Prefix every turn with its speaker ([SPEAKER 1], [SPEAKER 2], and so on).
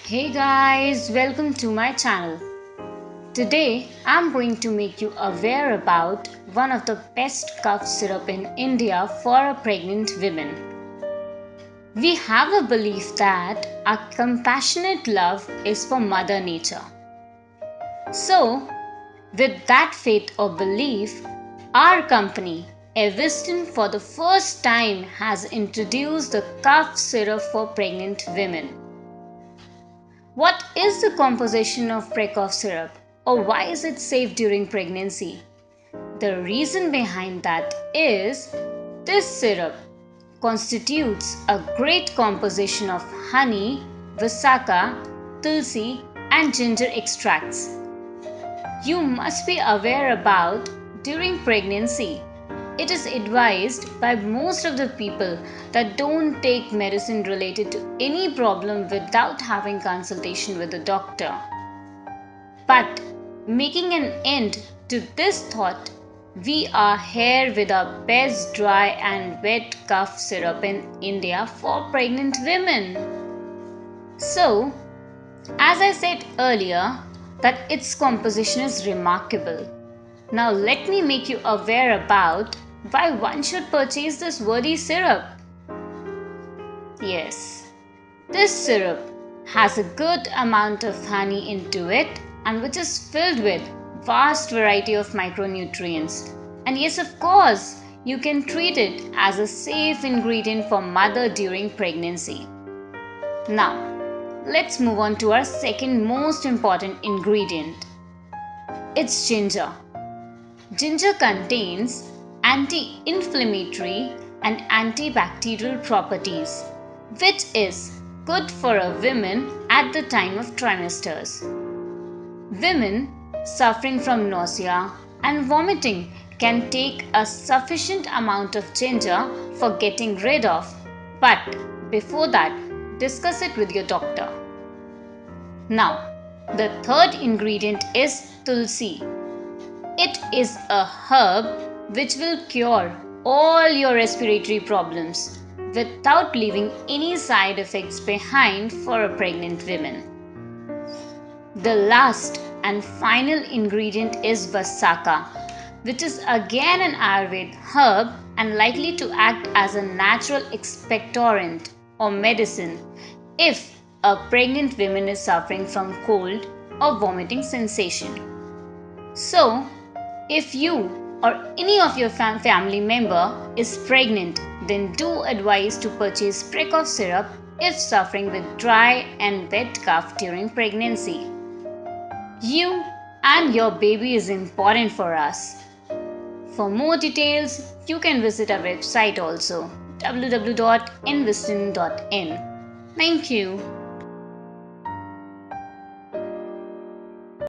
[SPEAKER 1] Hey guys, welcome to my channel. Today I'm going to make you aware about one of the best cough syrup in India for pregnant women. We have a belief that our compassionate love is for Mother Nature. So, with that faith or belief, our company, Evistin, for the first time has introduced the cough syrup for pregnant women. What is the composition of PreKOF syrup, or why is it safe during pregnancy? The reason behind that is this syrup constitutes a great composition of honey, vasaka, tulsi, and ginger extracts. You must be aware about during pregnancy. It is advised by most of the people that don't take medicine related to any problem without having consultation with a doctor. But making an end to this thought, we are here with our best dry and wet cough syrup in India for pregnant women. So, as I said earlier, that its composition is remarkable. Now let me make you aware about why one should purchase this worthy syrup. Yes, this syrup has a good amount of honey into it and which is filled with vast variety of micronutrients. And yes, of course, you can treat it as a safe ingredient for mother during pregnancy. Now, let's move on to our second most important ingredient. It's ginger. Ginger contains anti-inflammatory and antibacterial properties, which is good for a woman at the time of trimesters. Women suffering from nausea and vomiting can take a sufficient amount of ginger for getting rid of, but before that, discuss it with your doctor. Now, the third ingredient is tulsi. It is a herb which will cure all your respiratory problems without leaving any side effects behind for a pregnant woman. The last and final ingredient is vasaka, which is again an Ayurvedic herb and likely to act as a natural expectorant or medicine if a pregnant woman is suffering from cold or vomiting sensation. So, if you or any of your family member is pregnant, then do advise to purchase PreKOF syrup if suffering with dry and wet cough during pregnancy. You and your baby is important for us. For more details, you can visit our website also www.investin.in. Thank you.